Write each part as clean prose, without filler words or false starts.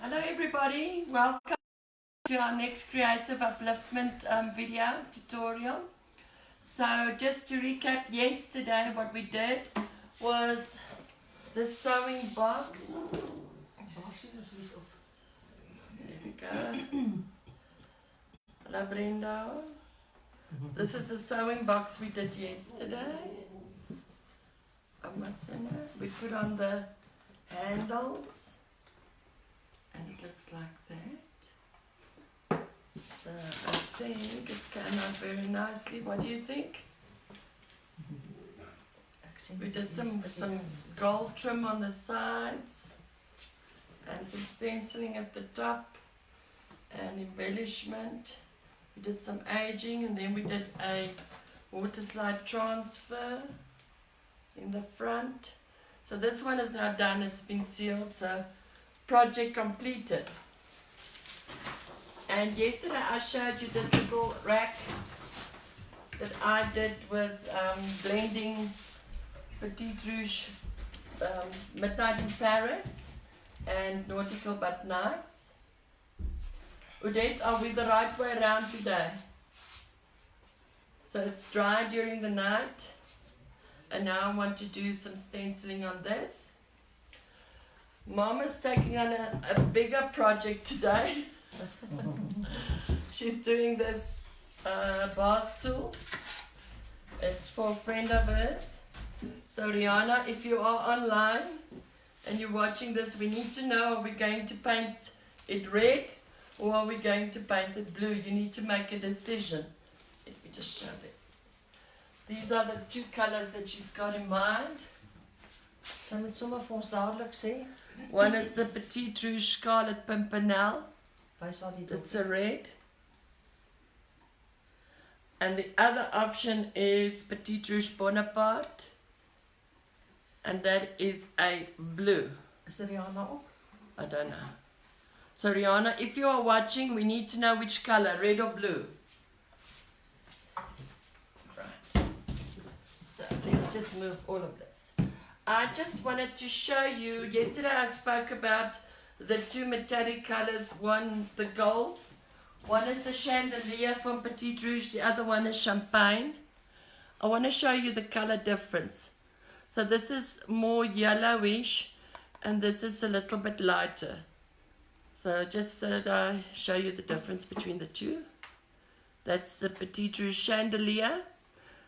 Hello everybody, welcome to our next creative upliftment video tutorial. So just to recap, yesterday what we did was the sewing box. There we go. Hello Brenda. This is the sewing box we did yesterday. What's in it? We put on the handles and it looks like that. So I think it came out very nicely. What do you think? We did some gold trim on the sides and some stenciling at the top and embellishment. We did some aging and then we did a water slide transfer in the front. So this one is now done, it's been sealed, so project completed. And yesterday I showed you this little rack that I did with blending Petite Rouge, Midnight in Paris and Nautical But Nice. Odette, are we the right way around today? So it's dry during the night. And now I want to do some stenciling on this. Mom is taking on a bigger project today. She's doing this bar stool. It's for a friend of hers. So Rihanna, if you are online and you're watching this, we need to know, are we going to paint it red or are we going to paint it blue? You need to make a decision. Let me just show it. These are the two colors that she's got in mind. Sy moet sommer vir ons dadelik sê. One is the Petite Rouge Scarlet Pimpernel. Wys haar die It's a red. And the other option is Petite Rouge Bonaparte. And that is a blue. Is Rihanna op? I don't know. So Rihanna, if you are watching, we need to know which color, red or blue. Let's just move all of this. I just wanted to show you, yesterday I spoke about the two metallic colors, one the golds, one is the chandelier from Petite Rouge, the other one is champagne. I want to show you the color difference. So this is more yellowish and this is a little bit lighter. So just so that I show you the difference between the two. That's the Petite Rouge chandelier.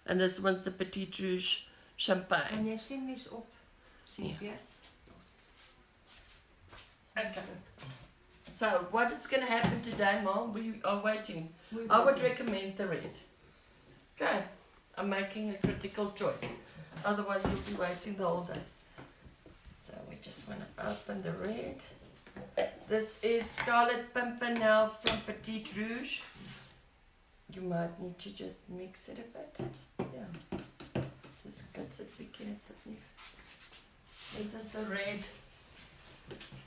And this one's the Petite Rouge Champagne. En jy sien mens op. Sien jy? Okay. So what is going to happen today, Mom? We are waiting. I would recommend the red. Okay. I'm making a critical choice. Otherwise you'll be waiting the whole day. So we just want to open the red. This is Scarlet Pimpernel from Petite Rouge. You might need to just mix it a bit. Yeah. Just cuts it because this is the red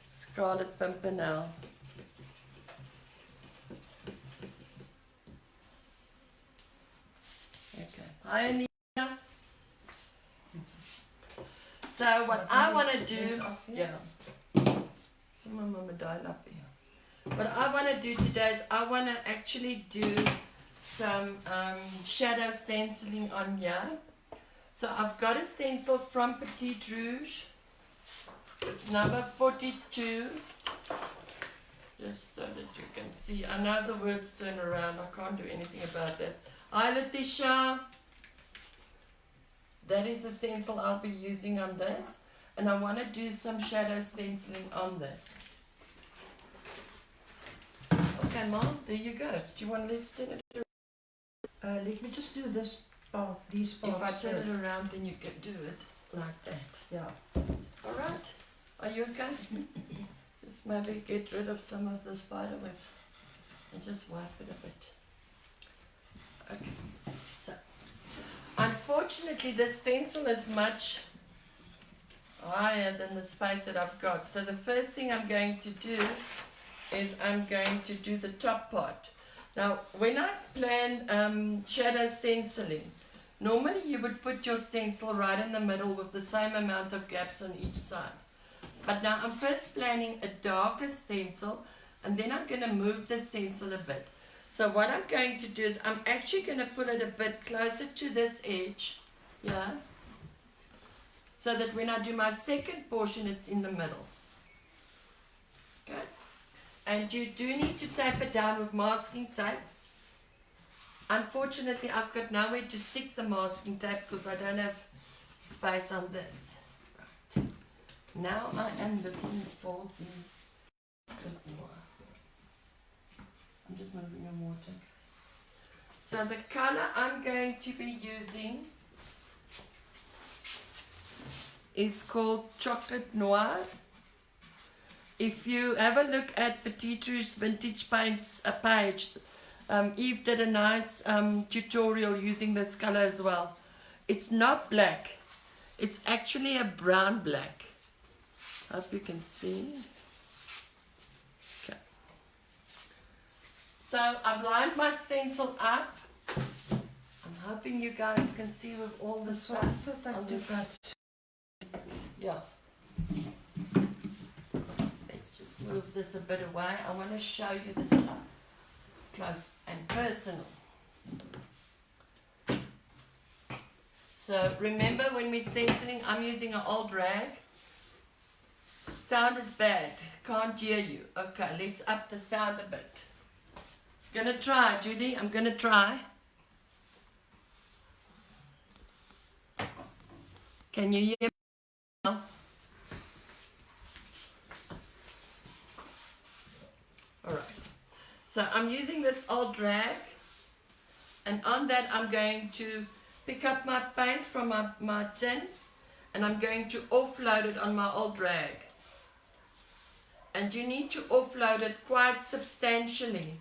Scarlet Pimpernel. Okay. Hi Anita. So what I want to do, yeah. Some of them dial up here. What I want to do today is I want to actually do some shadow stenciling on here. So I've got a stencil from Petite Rouge. It's number 42. Just so that you can see. I know the words turn around. I can't do anything about that. Hi Letitia. That is the stencil I'll be using on this. And I want to do some shadow stenciling on this. Okay, Mom, there you go. Do you want to let's turn it around? Let me just do this part, these parts. If I turn it around, then you can do it like that. Yeah. Alright. Are you okay? Just maybe get rid of some of the spider webs and just wipe it a bit. Okay. So, unfortunately, the stencil is much higher than the space that I've got. So the first thing I'm going to do is I'm going to do the top part. Now, when I plan shadow stenciling, normally you would put your stencil right in the middle with the same amount of gaps on each side. But now I'm first planning a darker stencil, and then I'm going to move the stencil a bit. So what I'm going to do is I'm actually going to put it a bit closer to this edge, yeah, so that when I do my second portion, it's in the middle. Okay, and you do need to tape it down with masking tape. Unfortunately, I've got nowhere to stick the masking tape because I don't have space on this. Right. Now I am looking for the more. I'm just moving the water. So the color I'm going to be using is called Chocolate Noir. If you have a look at Petite Rouge Vintage Paints page, Eve did a nice tutorial using this color as well. It's not black, it's actually a brown black. Hope you can see. Okay. So I've lined my stencil up. I'm hoping you guys can see with all the stuff. So that you got. Yeah. Let's just move this a bit away. I want to show you this up close and personal. So remember, when we're stenciling, I'm using an old rag. Sound is bad. Can't hear you. Okay, let's up the sound a bit. Gonna try, Judy. I'm gonna try. Can you hear me now? All right. So I'm using this old rag, and on that I'm going to pick up my paint from my tin, and I'm going to offload it on my old rag. And you need to offload it quite substantially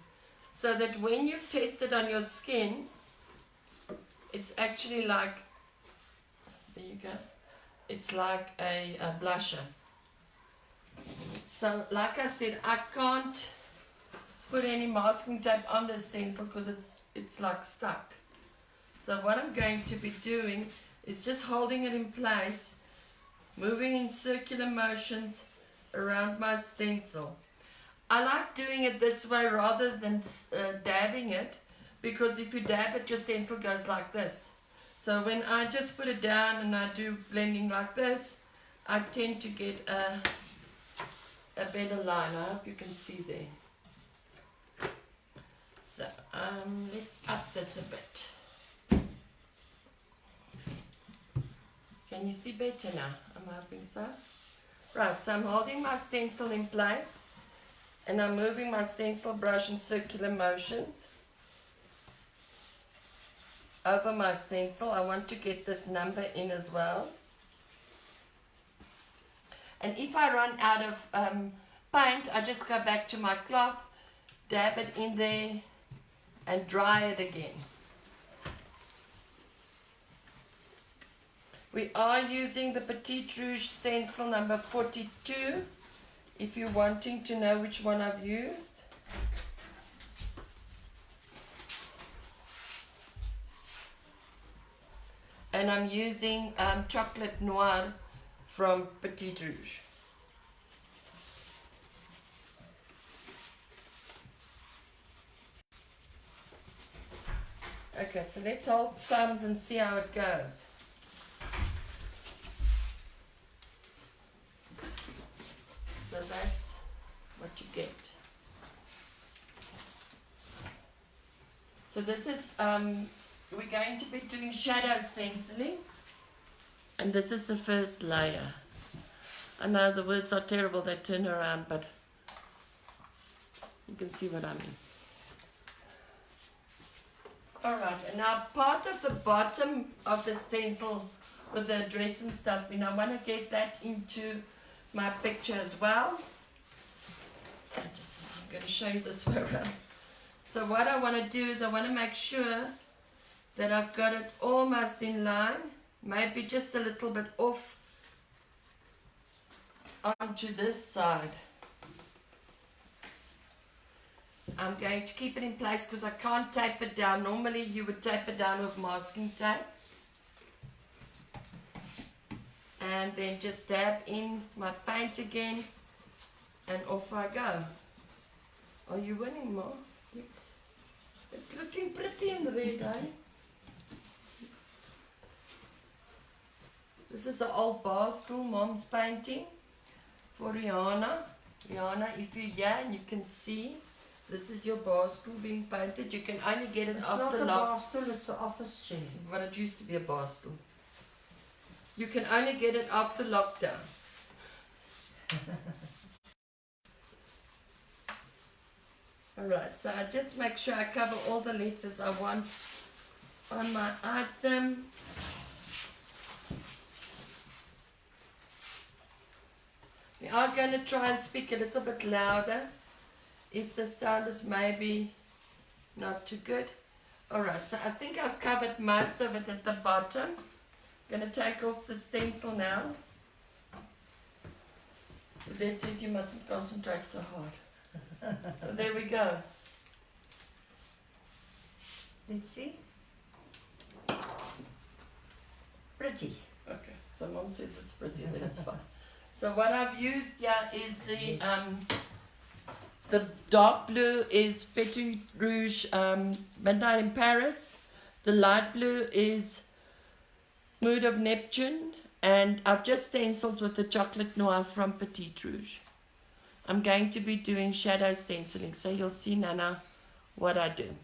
so that when you test it on your skin, it's actually like, there you go, it's like a blusher. So like I said, I can't put any masking tape on the stencil because it's like stuck. So what I'm going to be doing is just holding it in place, moving in circular motions around my stencil. I like doing it this way rather than dabbing it, because if you dab it, your stencil goes like this. So when I just put it down and I do blending like this, I tend to get a better line. I hope you can see there. So let's up this a bit. Can you see better now? I'm hoping so. Right, so I'm holding my stencil in place and I'm moving my stencil brush in circular motions over my stencil. I want to get this number in as well. And if I run out of paint, I just go back to my cloth, dab it in there and dry it again. We are using the Petite Rouge stencil number 42, if you're wanting to know which one I've used. And I'm using Chocolate Noir from Petite Rouge. Okay, so let's hold thumbs and see how it goes. So that's what you get. So this is, we're going to be doing shadow stenciling, and this is the first layer. I know the words are terrible, they turn around, but you can see what I mean. Alright, and now part of the bottom of the stencil with the address and stuff, I want to get that into my picture as well. I'm going to show you this way around. So what I want to do is I want to make sure that I've got it almost in line, maybe just a little bit off onto this side. I'm going to keep it in place because I can't tape it down. Normally you would tape it down with masking tape. and then just dab in my paint again, and off I go. Are you winning, Ma? Yes. It's looking pretty in red, eh? This is an old bar stool Mom's painting for Rihanna. Rihanna, if you're here and you can see, this is your bar stool being painted. You can only get it It's after not a bar stool, it's an office chair. Well, it used to be a bar stool. You can only get it after lockdown. Alright, so I just make sure I cover all the letters I want on my item. We are going to try and speak a little bit louder if the sound is maybe not too good. Alright, so I think I've covered most of it at the bottom. I'm going to take off the stencil now. The dad says you mustn't concentrate so hard. So there we go. Let's see. Pretty. Okay, so Mom says it's pretty, then it's fine. So what I've used here is the dark blue is Petit Rouge Midnight in Paris. The light blue is Mood of Neptune. And I've just stenciled with the chocolate noir from Petit Rouge. I'm going to be doing shadow stenciling, so you'll see, Nana, what I do.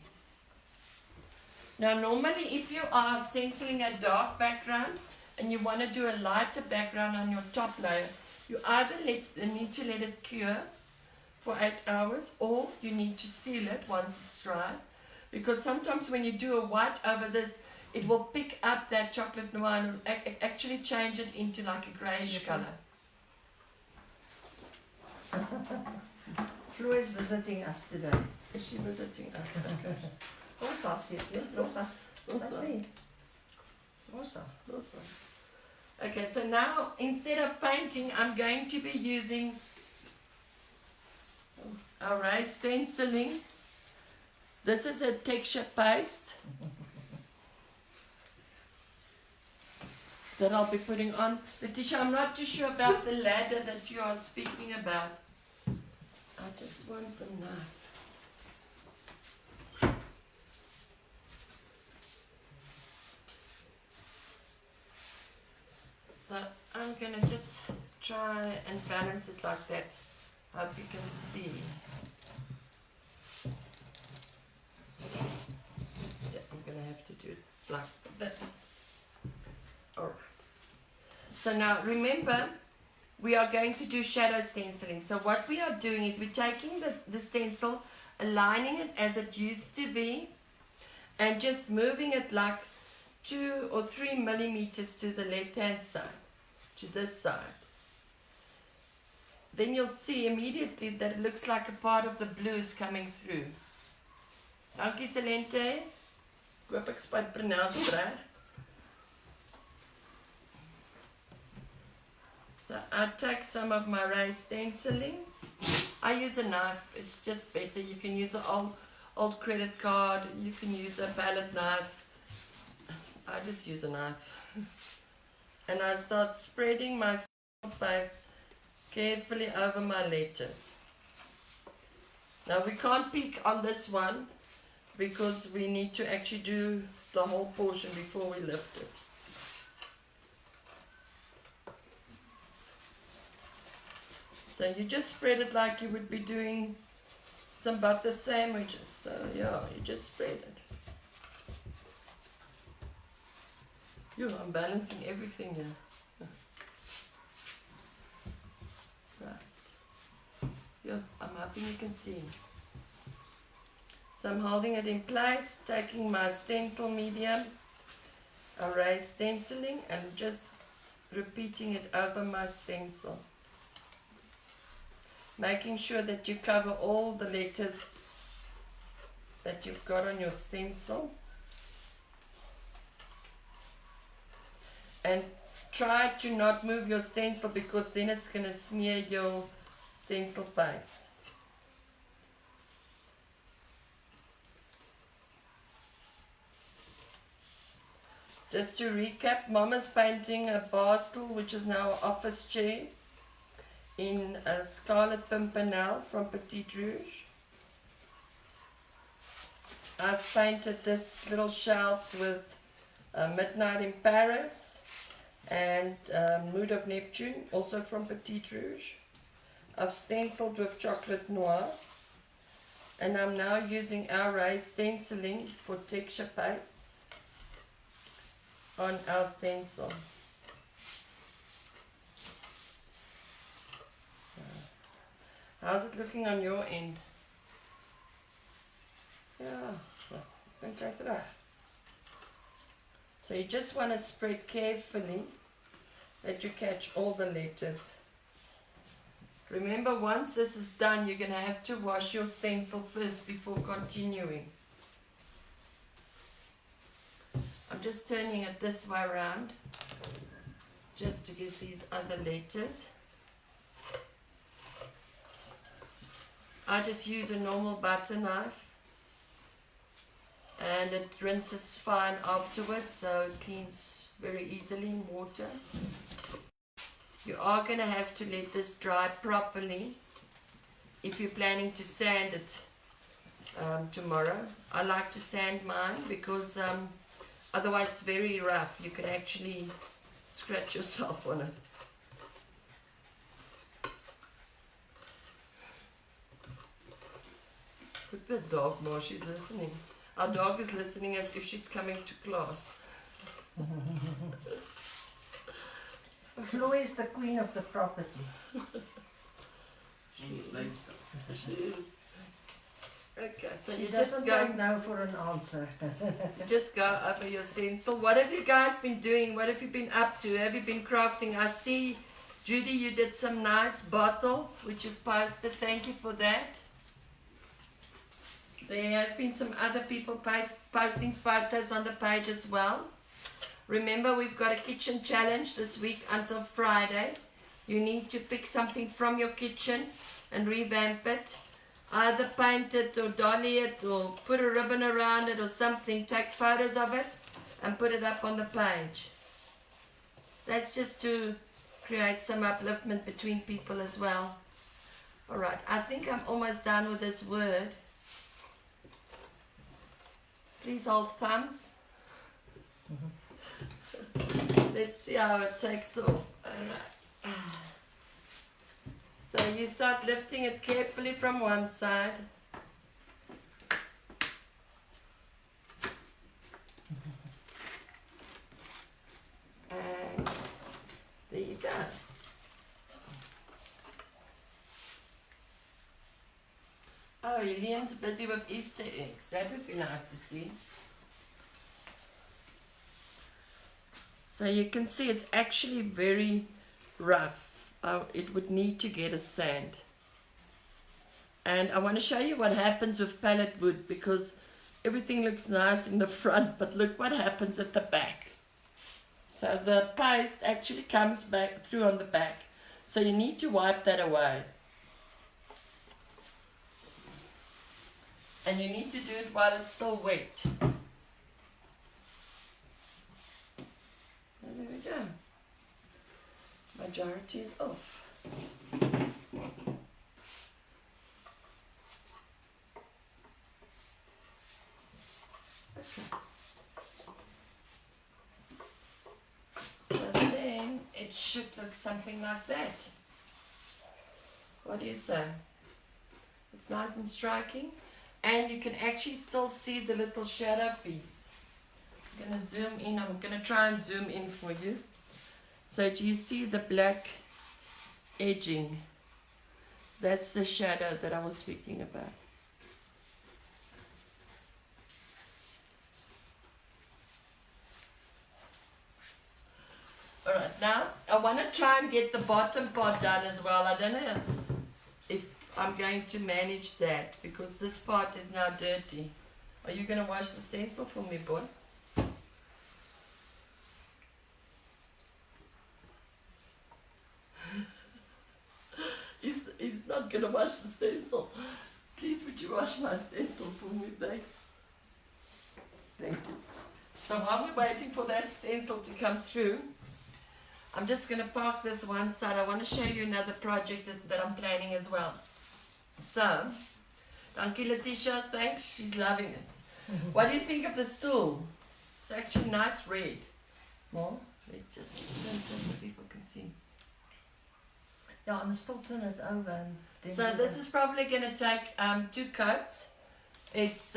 Now, normally if you are stenciling a dark background and you want to do a lighter background on your top layer, you either need to let it cure for 8 hours, or you need to seal it once it's dry. Because sometimes when you do a white over this, it will pick up that chocolate noir and actually change it into like a greyish colour. Flo is visiting us today. Is she visiting us? Okay. Rosa, see it, Rosa. Rosa. Rosa. Rosa. Okay, so now instead of painting, I'm going to be using our Raised Stenciling. This is a texture paste that I'll be putting on. Letitia, I'm not too sure about the ladder that you are speaking about. I just want the knife. So I'm gonna just try and balance it like that. Hope you can see. Yeah, I'm gonna have to do it like this. Alright. So now remember, we are going to do shadow stenciling. So what we are doing is we're taking the stencil, aligning it as it used to be, and just moving it like 2 or 3 millimeters to the left hand side, to this side. Then you'll see immediately that it looks like a part of the blues coming through. Dankie Celente. Ek hoop ek spyt pronounce reg. So I take some of my Raised Stenciling. I use a knife, it's just better. You can use an old credit card, you can use a palette knife. I just use a knife. And I start spreading my paste carefully over my letters. Now we can't peek on this one because we need to actually do the whole portion before we lift it. So you just spread it like you would be doing some butter sandwiches. So yeah, you just spread it. I'm balancing everything here. Right. Yeah, I'm hoping you can see. So I'm holding it in place, taking my stencil medium, a Raised Stenciling, and just repeating it over my stencil. Making sure that you cover all the letters that you've got on your stencil. And try to not move your stencil because then it's going to smear your stencil paste. Just to recap, Mama's painting a bar stool, which is now an office chair, in a Scarlet Pimpernel from Petite Rouge. I've painted this little shelf with Midnight in Paris and Mood of Neptune, also from Petite Rouge. I've stenciled with Chocolate Noir, and I'm now using our Raised Stenciling for texture paste on our stencil. How's it looking on your end? Yeah, fantastic. So you just want to spread carefully that you catch all the letters. Remember, once this is done, you're going to have to wash your stencil first before continuing. I'm just turning it this way around just to get these other letters. I just use a normal butter knife and it rinses fine afterwards, so it cleans very easily in water. You are going to have to let this dry properly if you're planning to sand it tomorrow. I like to sand mine because otherwise it's very rough. You can actually scratch yourself on it. Look at the dog, Ma, she's listening. Our dog is listening as if she's coming to class. Flo is the queen of the property. She is. Okay, so She you doesn't just go like no for an answer. you just go over your stencil. What have you guys been doing? What have you been up to? Have you been crafting? I see, Judy, you did some nice bottles which you've posted. Thank you for that. There has been some other people posting photos on the page as well. Remember, we've got a kitchen challenge this week until Friday. You need to pick something from your kitchen and revamp it. Either paint it or dolly it or put a ribbon around it or something. Take photos of it and put it up on the page. That's just to create some upliftment between people as well. Alright, I think I'm almost done with this word. Please hold thumbs. Let's see how it takes off. Alright. So you start lifting it carefully from one side. And there you go. Oh, Elian's busy with Easter eggs. That would be nice to see. So you can see it's actually very rough. It would need to get a sand. And I want to show you what happens with palette wood, because everything looks nice in the front, but look what happens at the back. So the paste actually comes back through on the back. So you need to wipe that away. And you need to do it while it's still wet. And there we go. Majority is off. Okay. So then it should look something like that. What do you say? It's nice and striking. And you can actually still see the little shadow piece. I'm going to zoom in. I'm going to try and zoom in for you. So do you see the black edging? That's the shadow that I was speaking about. Alright, now I want to try and get the bottom part done as well. I don't know if I'm going to manage that because this part is now dirty. Are you going to wash the stencil for me, boy? He's not going to wash the stencil. Please, would you wash my stencil for me, babe? Thank you. So while we're waiting for that stencil to come through, I'm just going to park this one side. I want to show you another project that I'm planning as well. So, Dankie Letitia, thanks, she's loving it. What do you think of the stool? It's actually nice red. More? Let's just turn so that people can see. Yeah, I must still turn it over. And then So this is probably going to take 2 coats. It's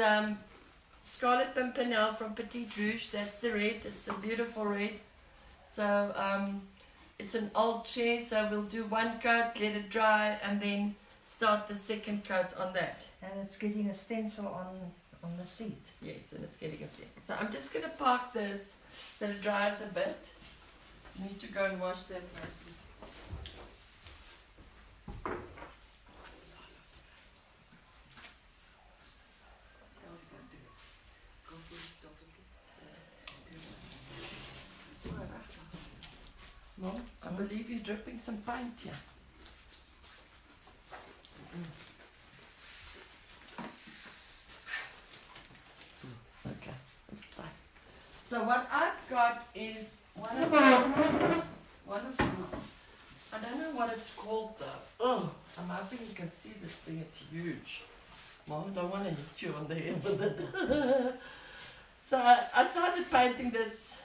Scarlet Pimpernel from Petite Rouge. That's the red. It's a beautiful red. So it's an old chair, so we'll do 1 coat, let it dry, and then start the 2nd coat on that. And it's getting a stencil on the seat. Yes, and it's getting a stencil. So I'm just going to park this, that it dries a bit. I need to go and wash that. Mom, I believe you're dripping some paint here. Okay, that's fine. So what I've got is one of them, I don't know what it's called though. Oh, I'm hoping you can see this thing, it's huge. Mom, I don't want to hit you on the head with it. So I started painting this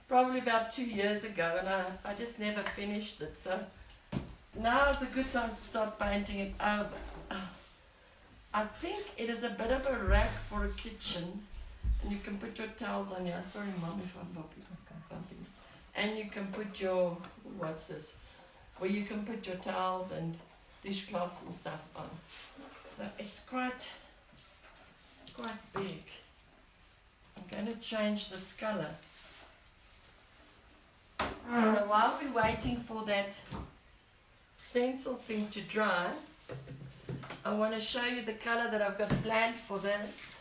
probably about 2 years ago, and I just never finished it. So now is a good time to start painting it over. I think it is a bit of a rack for a kitchen, and you can put your towels on here. Sorry, Mom, if I'm bumping. And you can put your, what's this? Where you can put your towels and dishcloths and stuff on. So it's quite big. I'm going to change this color. So while we're waiting for that stencil thing to dry, I want to show you the color that I've got planned for this.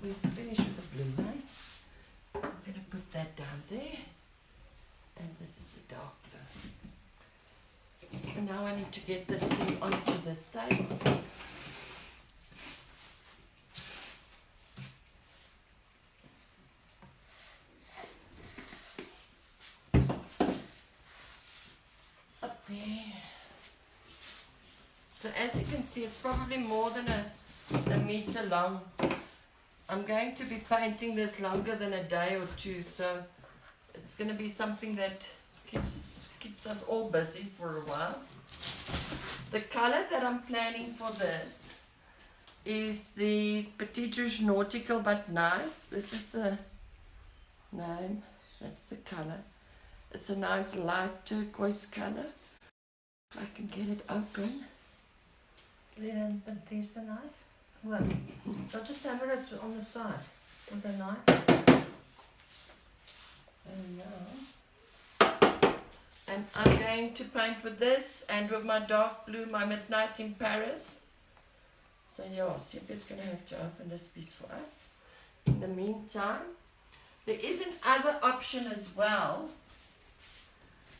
We've finished with the blue, right? I'm going to put that down there. And this is the dark blue. And now I need to get this thing onto this table. Up there. So as you can see, it's probably more than a meter long. I'm going to be painting this longer than a day or 2, so it's going to be something that keeps us all busy for a while. The color that I'm planning for this is the Petite Rouge Nautical but Nice. This is the name, that's the color. It's a nice light turquoise color. If I can get it open. Then there's the knife. Well, I'll just hammer it on the side with a knife. So now, and I'm going to paint with this and with my dark blue, my Midnight in Paris. So yeah, Sipa's going to have to open this piece for us. In the meantime, there is another option as well,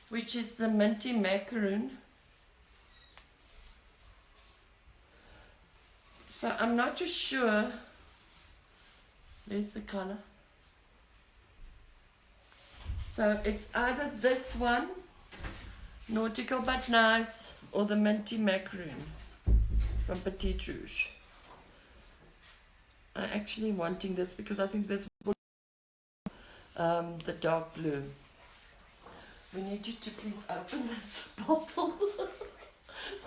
which is the Minty Macaroon. So I'm not too sure. There's the color. So it's either this one, Nautical but Nice, or the Minty Macaroon from Petite Rouge. I'm actually wanting this because I think this will the dark blue. We need you to please open this bottle.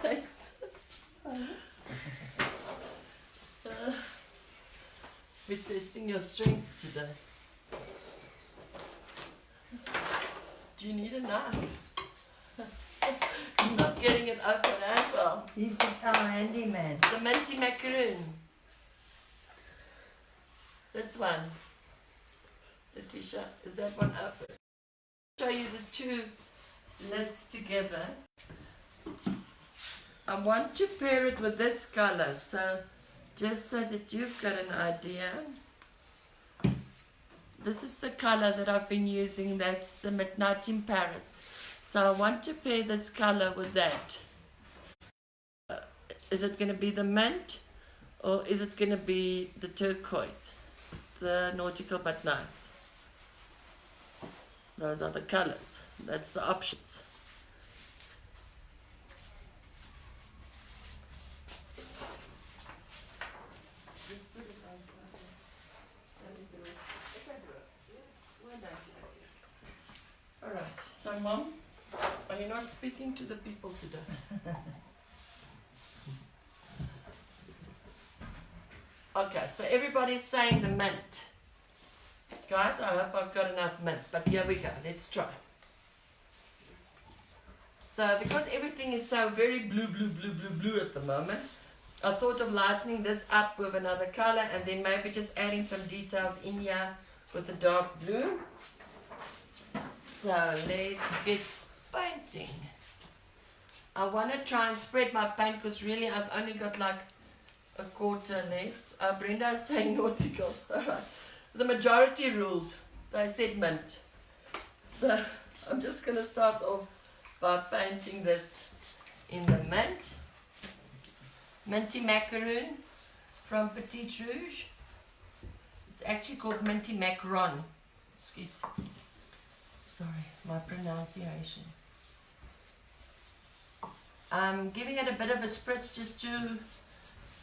Thanks. We're testing your strength today. Do you need a knife? He's not getting it open as well. He's our handyman. The Minty Macaroon. This one. Letitia, is that one open? I'll show you the 2 lids together. I want to pair it with this color, so just so that you've got an idea. This is the color that I've been using, that's the Midnight in Paris. So I want to pair this color with that. Is it going to be the mint or is it going to be the turquoise? the nautical but nice. Those are the colors. That's the options. Alright, so Mom, are you not speaking to the people today? Okay, so everybody's saying the mint. Guys, I hope I've got enough mint, but here we go, let's try. So, because everything is so very blue at the moment, I thought of lightening this up with another color and then maybe just adding some details in here with the dark blue. So, let's get painting. I want to try and spread my paint because really I've only got like a quarter left. Brenda is saying nautical. Alright. The majority ruled. They said mint. So I'm just going to start off by painting this in the mint. Minty macaroon from Petite Rouge. It's actually called minty macaron. Excuse. Sorry, my pronunciation. I'm giving it a bit of a spritz just to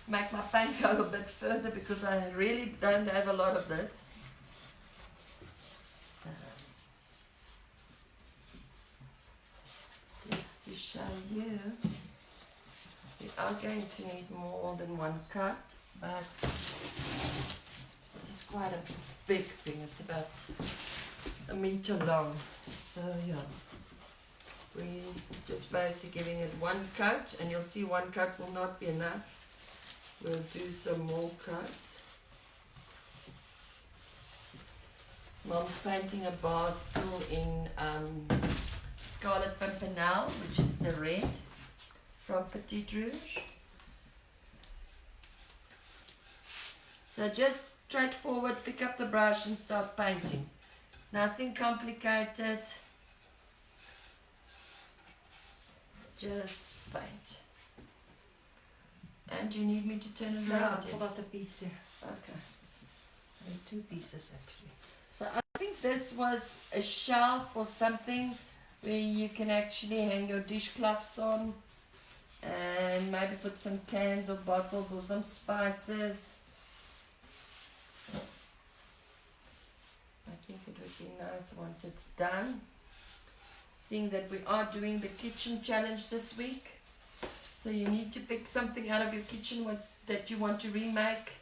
make my paint go a bit further because I really don't have a lot of this. Just to show you, we are going to need more than one cut, but this is quite a big thing. It's about a meter long, so yeah. We just basically giving it one coat, and you'll see one coat will not be enough. We'll do some more coats. Mom's painting a bar stool in Scarlet Pimpernel, which is the red from Petite Rouge. So just straightforward, pick up the brush and start painting. Nothing complicated. Just paint. And you need me to turn it around? I forgot a piece here. Okay. And 2 pieces actually. So I think this was a shelf or something where you can actually hang your dishcloths on and maybe put some cans or bottles or some spices. I think it would be nice once it's done. Seeing that we are doing the kitchen challenge this week. So you need to pick something out of your kitchen that you want to remake.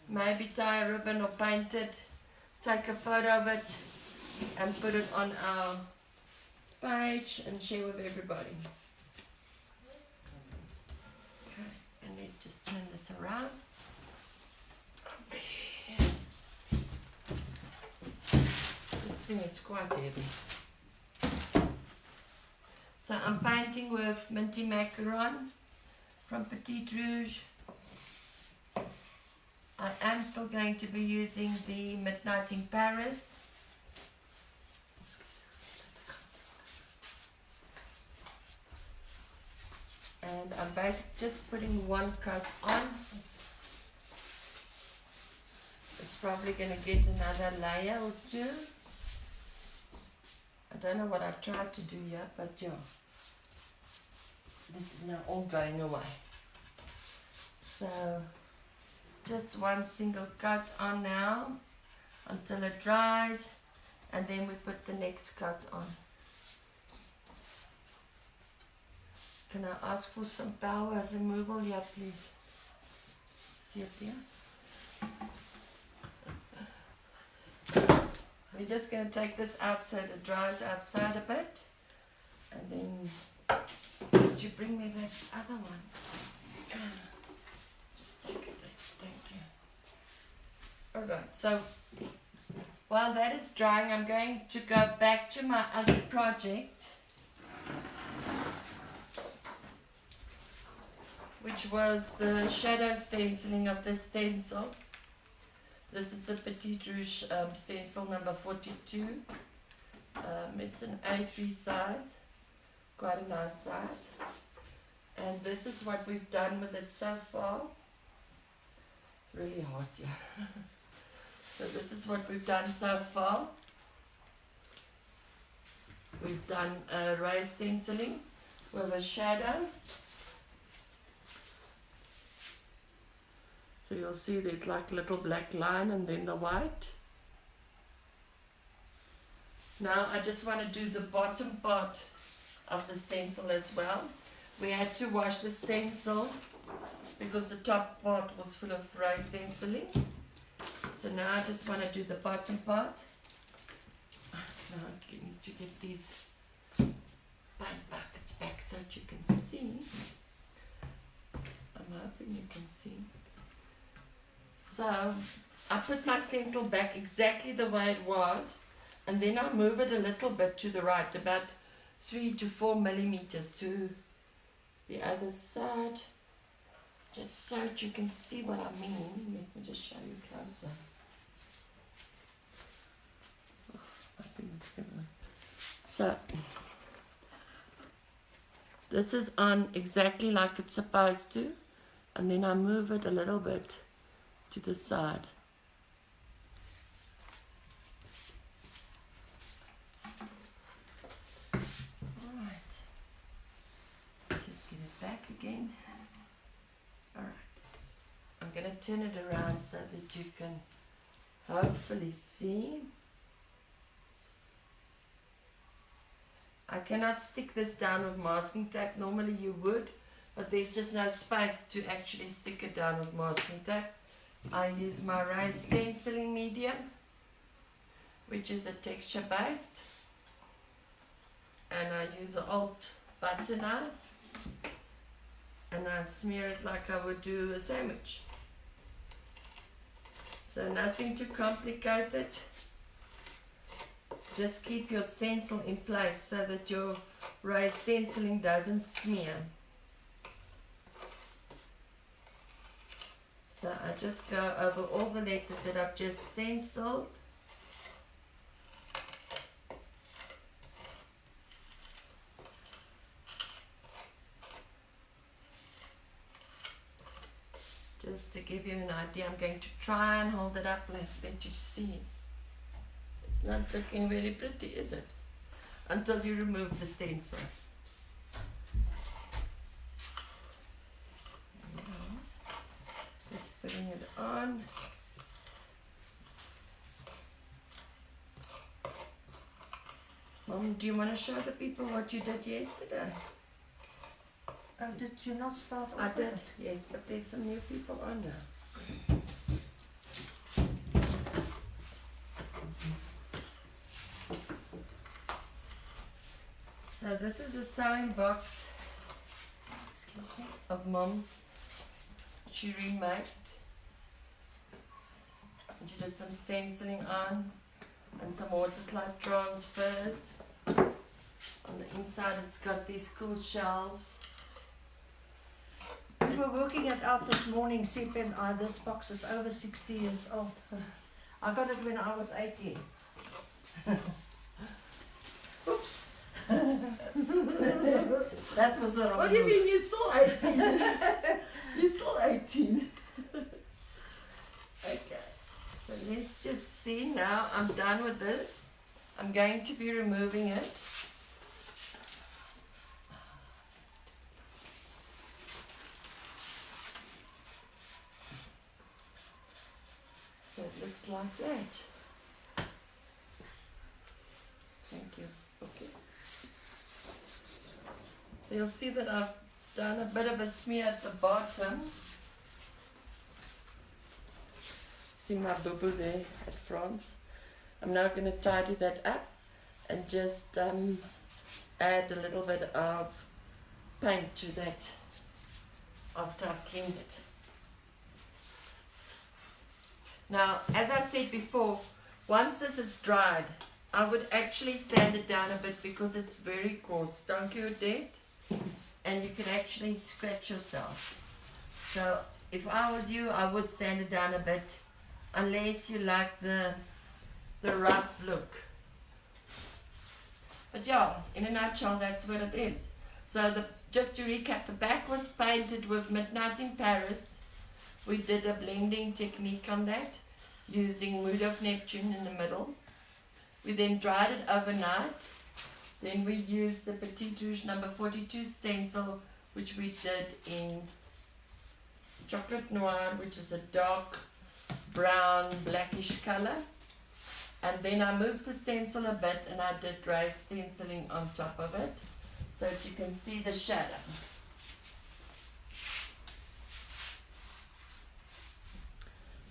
Maybe tie a ribbon or paint it. Take a photo of it and put it on our page and share with everybody. Okay, and let's just turn this around. This thing is quite heavy. So I'm painting with Minty Macaron from Petite Rouge. I am still going to be using the Midnight in Paris. And I'm basically just putting one coat on. It's probably going to get another layer or two. I don't know what I tried to do here, but yeah. This is now all going away. So just one single coat on now until it dries, and then we put the next coat on. Can I ask for some power removal here, please? See it there? We're just going to take this out so it dries outside a bit, and then could you bring me that other one? Just take it. Thank you. Alright, so while that is drying, I'm going to go back to my other project, which was the shadow stenciling of the stencil. This is a Petite Rouge stencil number 42. It's an A3 size, quite a nice size. And this is what we've done with it so far. Really hot, yeah. So this is what we've done so far. We've done raised stenciling with a shadow. So you'll see there's like a little black line and then the white. Now I just want to do the bottom part of the stencil as well. We had to wash the stencil because the top part was full of raised stenciling. So now I just want to do the bottom part. Now I need to get these paint buckets back so that you can see. I'm hoping you can see. So I put my stencil back exactly the way it was, and then I move it a little bit to the right, about 3 to 4 millimeters to the other side, just so that you can see what I mean. Let me just show you closer. I think it's gonna... So this is on exactly like it's supposed to, and then I move it a little bit to the side. Alright, just get it back again. Alright, I'm going to turn it around so that you can hopefully see. I cannot stick this down with masking tape. Normally you would, but there's just no space to actually stick it down with masking tape. I use my Raised Stenciling medium, which is a texture based, and I use an old butter knife, and I smear it like I would do a sandwich. So nothing too complicated. Just keep your stencil in place so that your raised stenciling doesn't smear. So I just go over all the letters that I've just stenciled. Just to give you an idea, I'm going to try and hold it up and let you see. It's not looking very pretty, is it? Until you remove the stencil. Just putting it on. Mom, do you want to show the people what you did yesterday? Did you not start off I with did, it? yes, but there's some new people on now. So this is a sewing box, Excuse me. of Mom. She remade. And she did some stenciling on and some water slide transfers. On the inside it's got these cool shelves. We were working it out this morning, Sip and I. This box is over 60 years old. I got it when I was 18. Oops. That was the wrong What do you move. mean you're still 18? You're still 18. Okay. So let's just see now. I'm done with this. I'm going to be removing it. So it looks like that. Thank you. Okay. So you'll see that I've done a bit of a smear at the bottom. See my boo-boo there at France. I'm now going to tidy that up and just add a little bit of paint to that after I've cleaned it. Now, as I said before, once this is dried, I would actually sand it down a bit because it's very coarse. Don't you, Dad? And you can actually scratch yourself. So if I was you, I would sand it down a bit, unless you like the rough look. But yeah, in a nutshell, that's what it is. So just to recap, the back was painted with Midnight in Paris. We did a blending technique on that. using Mood of Neptune in the middle. We then dried it overnight. Then we used the Petite Rouge number 42 stencil, which we did in chocolate noir, which is a dark brown blackish color. And then I moved the stencil a bit and I did raised stenciling on top of it so that you can see the shadow.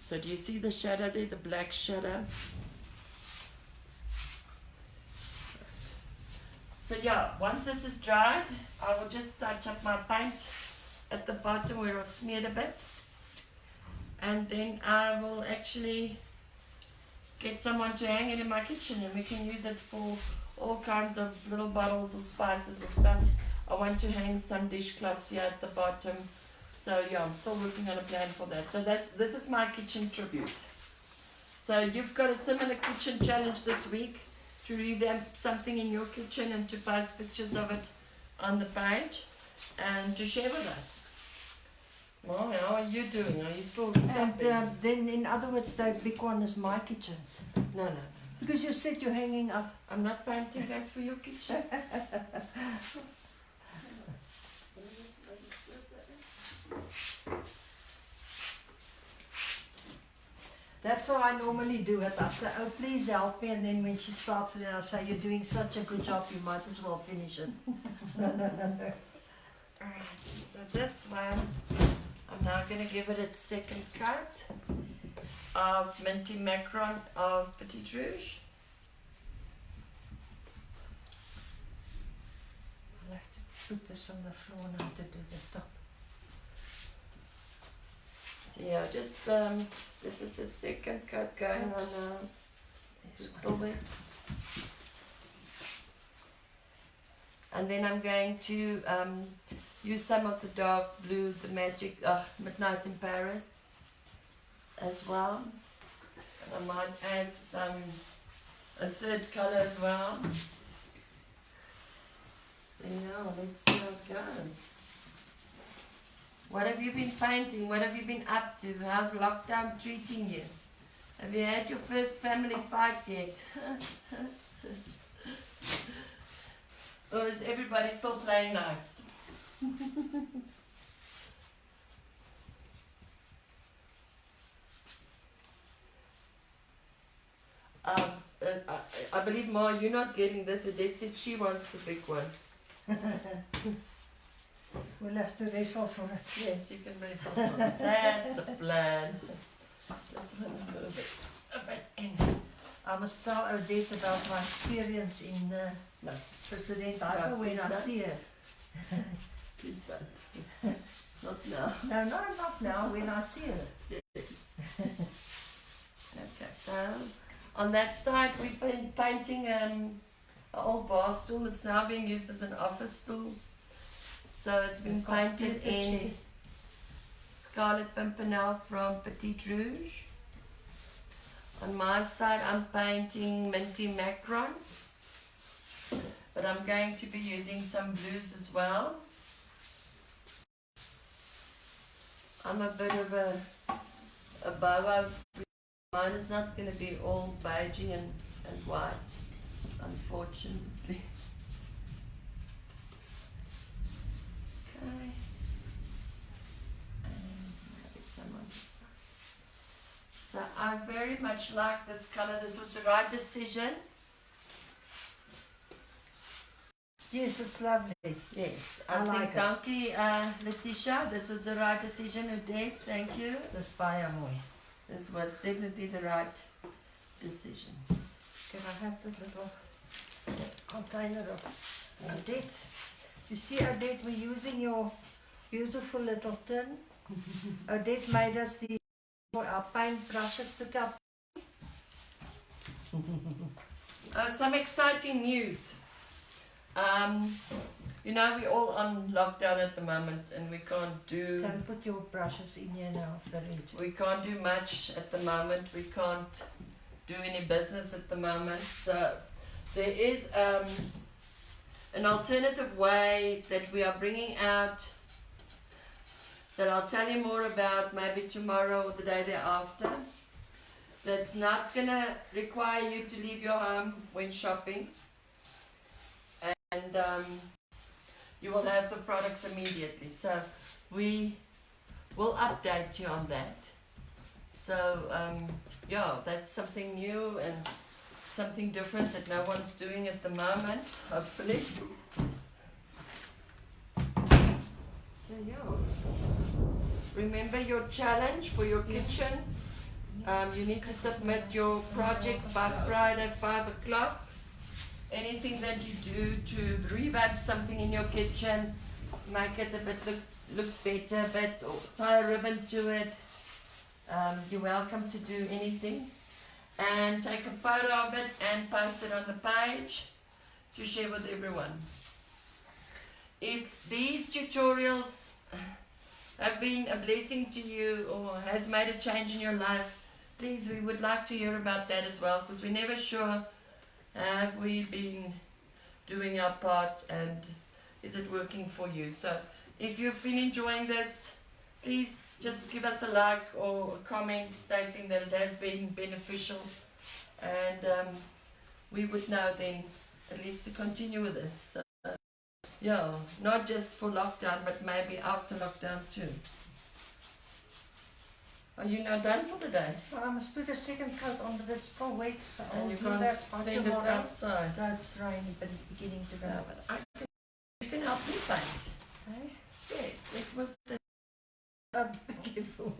So do you see the shadow there, the black shadow? So yeah, once this is dried, I will just touch up my paint at the bottom where I've smeared a bit. And then I will actually get someone to hang it in my kitchen, and we can use it for all kinds of little bottles of spices or stuff. I want to hang some dishcloths here at the bottom. So yeah, I'm still working on a plan for that. So this is my kitchen tribute. So you've got a similar kitchen challenge this week to revamp something in your kitchen and to post pictures of it on the page and to share with us. Well, how are you doing? Are you still And then, in other words, that big one is my kitchen's. No. Because you said you're hanging up. I'm not painting that for your kitchen. That's how I normally do it. I say, oh, please help me. And then when she starts it, I say, you're doing such a good job, you might as well finish it. Alright, so this one, I'm now going to give it its second coat of Minty Macron of Petite Rouge. I'll have to put this on the floor now to do the top. So yeah, just, this is the second coat going on now. This Still wet. And then I'm going to use some of the dark blue, the magic, Midnight in Paris as well. And I might add a third color as well. So yeah, let's see how it goes. What have you been painting? What have you been up to? How's lockdown treating you? Have you had your first family fight yet? Or is everybody still playing nice? I believe, Ma, you're not getting this. Odette said she wants the big one. We'll have to wrestle for it. Yes, you can wrestle for it. That's a plan. This one a bit in. I must tell Odette about my experience in No. President Hyper when please I don't. see her. Please don't. Not now. No, not now, when I see her. Okay, so on that side we've been painting an old bar stool. It's now being used as an office stool. So it's been painted in Scarlet Pimpernel from Petite Rouge. On my side I'm painting Minty Macron. But I'm going to be using some blues as well. I'm a bit of a boho. Mine is not going to be all beigey and white, unfortunately. Okay. And maybe some on this side. So I very much like this color. This was the right decision. Yes, it's lovely. Yes, I I like think, it. Dankie, Letitia. This was the right decision, Odette. Thank you. Dis baie mooi. This was definitely the right decision. Can I have the little container of dates? You see, Odette, we're using your beautiful little tin. Odette made us for our paint brushes to cup. Some exciting news. You know, we're all on lockdown at the moment and we can't do... Don't put your brushes in here now, Farid. We can't do much at the moment. We can't do any business at the moment. So there is an alternative way that we are bringing out that I'll tell you more about maybe tomorrow or the day thereafter. that's not gonna require you to leave your home when shopping, and you will have the products immediately. So we will update you on that. So yeah, that's something new and something different that no one's doing at the moment, hopefully. So yeah, remember your challenge for your kitchens. You need to submit your projects by Friday 5 o'clock. Anything that you do to revamp something in your kitchen, make it a bit look better, or tie a ribbon to it. You're welcome to do anything. And take a photo of it and post it on the page to share with everyone. If these tutorials have been a blessing to you or has made a change in your life, please, we would like to hear about that as well, because we're never sure, have we been doing our part and is it working for you? So if you've been enjoying this, please just give us a like or a comment stating that it has been beneficial, and we would know then at least to continue with this. So, yeah, not just for lockdown, but maybe after lockdown too. Are you now done for the day? Well, I must put a second coat on, but it's still wet, so And I'll you do can't that by send it tomorrow. outside. That's rainy, but it's beginning to No, rain. but you can help me paint. Okay? Yes, let's move this. Careful.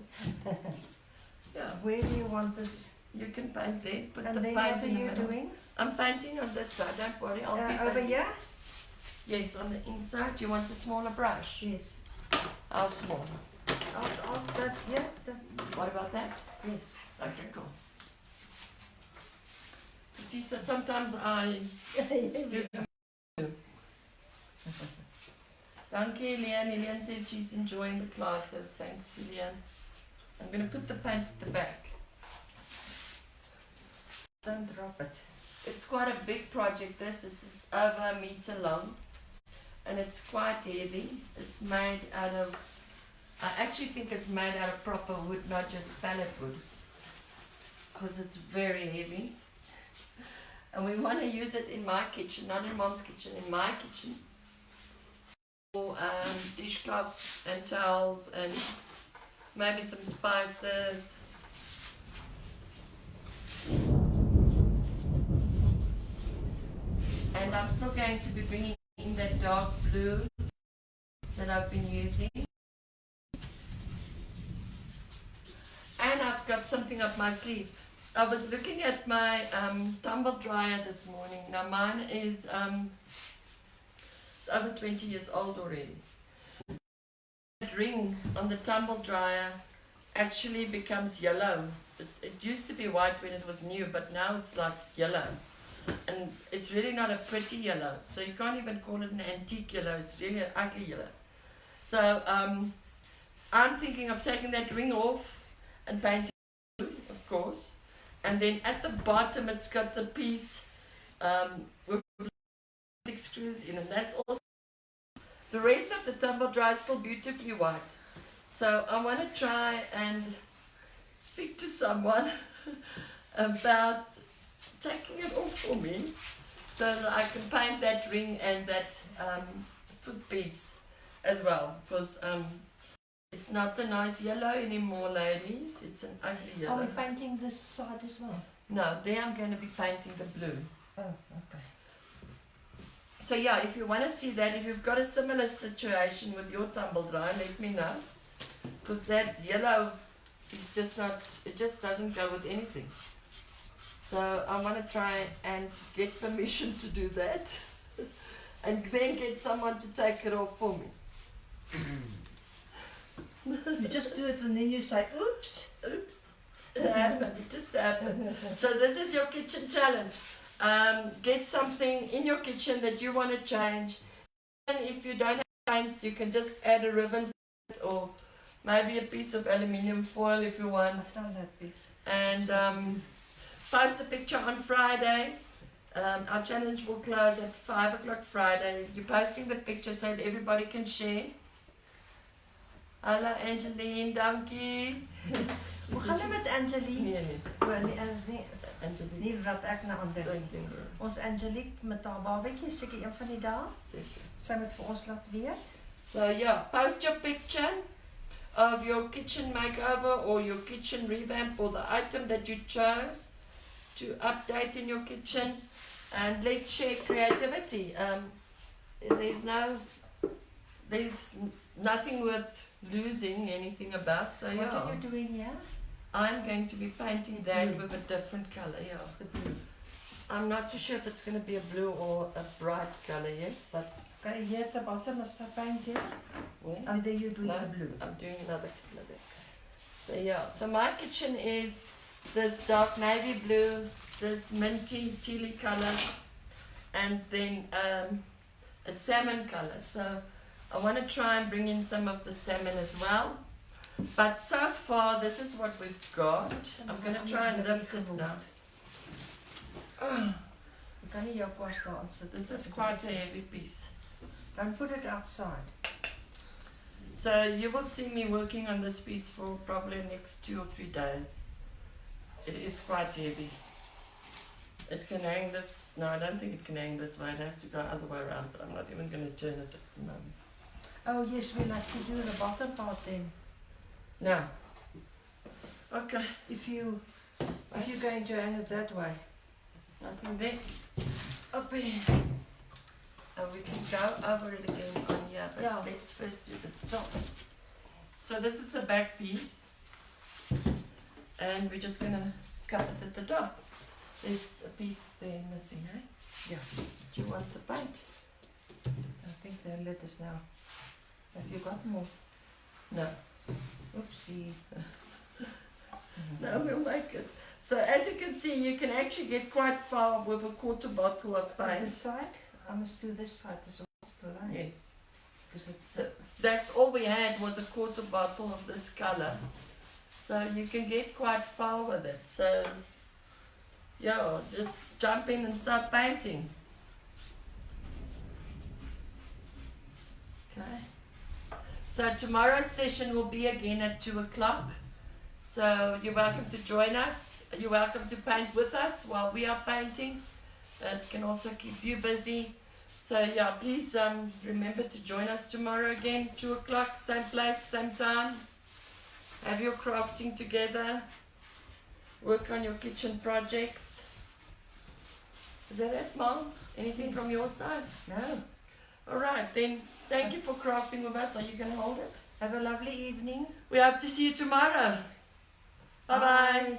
Yeah, Where do you want this? you can paint there. Put And the then paint what are in the you middle. doing? I'm painting on this side. Don't worry, I'll be Over painting. here? Yes, on the inside. You want the smaller brush? Yes. How small? Out that, yeah, that, What about that? yes. Okay, cool. You see, so sometimes I use. Thank you, Leanne. Leanne says she's enjoying the classes. Thanks, Leanne. I'm going to put the paint at the back. Don't drop it. It's quite a big project, this. It's over a meter long. And it's quite heavy. It's made out of, I actually think it's made out of proper wood, not just pallet wood. Because it's very heavy. And we want to use it in my kitchen, not in Mom's kitchen, in my kitchen. For dishcloths and towels and maybe some spices. And I'm still going to be bringing in that dark blue that I've been using. And I've got something up my sleeve. I was looking at my tumble dryer this morning. Now mine is it's over 20 years old already. That ring on the tumble dryer actually becomes yellow. It used to be white when it was new, but now it's like yellow. And it's really not a pretty yellow. So you can't even call it an antique yellow. It's really an ugly yellow. So I'm thinking of taking that ring off and painting it blue, of course. And then at the bottom it's got the piece with plastic screws in, and that's also the rest of the tumble dryer is still beautifully white. So I want to try and speak to someone about taking it off for me so that I can paint that ring and that foot piece as well, because it's not a nice yellow anymore, ladies. It's an ugly yellow. Are we painting this side as well? No, there I'm going to be painting the blue. Oh, okay. So yeah, if you want to see that, if you've got a similar situation with your tumble dryer, let me know. Because that yellow is just not, it just doesn't go with anything. So I want to try and get permission to do that. And then get someone to take it off for me. You just do it and then you say, oops. Oops. It happened. It just happened. So this is your kitchen challenge. Get something in your kitchen that you want to change. And if you don't have paint, you can just add a ribbon or maybe a piece of aluminium foil if you want. I've done that piece. And post a picture on Friday. Our challenge will close at 5 o'clock Friday. You're posting the picture so that everybody can share. Hallo Angeline, dankie. Hoe gaan het met Angelique? Nee, nee. Wel, nee, is nie, Angelique. nie wat ek nou aan dink. Dankie. Ons Angelique met haar babatjie, seker een van die dae. Zeker. Sy moet vir ons laat weet. So yeah, post your picture of your kitchen makeover or your kitchen revamp or the item that you chose to update in your kitchen, and let's share creativity. There's nothing worth losing anything about. So What yeah, are you doing here? I'm going to be painting that with a different color. Yeah, The blue. I'm not too sure if it's going to be a blue or a bright color yet, but Okay, here at the bottom is that paint here. where? Oh, there you're doing No, the blue. I'm doing another color there. So yeah, so my kitchen is this dark navy blue, this minty tealy color, and then a salmon color. So I want to try and bring in some of the salmon as well. But so far, this is what we've got. I'm going to try and lift it now. Ek kan nie jou kwas daar aan sit. This is quite a heavy piece. Don't put it outside. So you will see me working on this piece for probably the next 2 or 3 days. It is quite heavy. It can hang this, no I don't think it can hang this way, it has to go other way around, but I'm not even going to turn it at the moment. Oh yes, we'll have to do the bottom part then. No. Okay, If you're going to hang it that way. nothing there. Up here. And we can go over it again on here, but Yeah. let's first do the top. So this is the back piece. And we're just going to cut it at the top. There's a piece there missing, eh? Yeah. Do you want the paint? I think the lid is now. Have you got more? No. Oopsie. No, we'll make it. So as you can see, you can actually get quite far with a quarter bottle of On paint. this side? I must do this side as well. Still, eh? Yes. Because it, So that's all we had was a quarter bottle of this color. So you can get quite far with it. So yeah, just jump in and start painting. Okay. So tomorrow's session will be again at 2 o'clock. So you're welcome to join us. You're welcome to paint with us while we are painting. It can also keep you busy. So yeah, please remember to join us tomorrow again, 2 o'clock, same place, same time. Have your crafting together. Work on your kitchen projects. Is that it, Mom? Anything from your side? no. Alright, then thank you for crafting with us. Are you going to hold it? Have a lovely evening. We hope to see you tomorrow. Bye bye. Bye.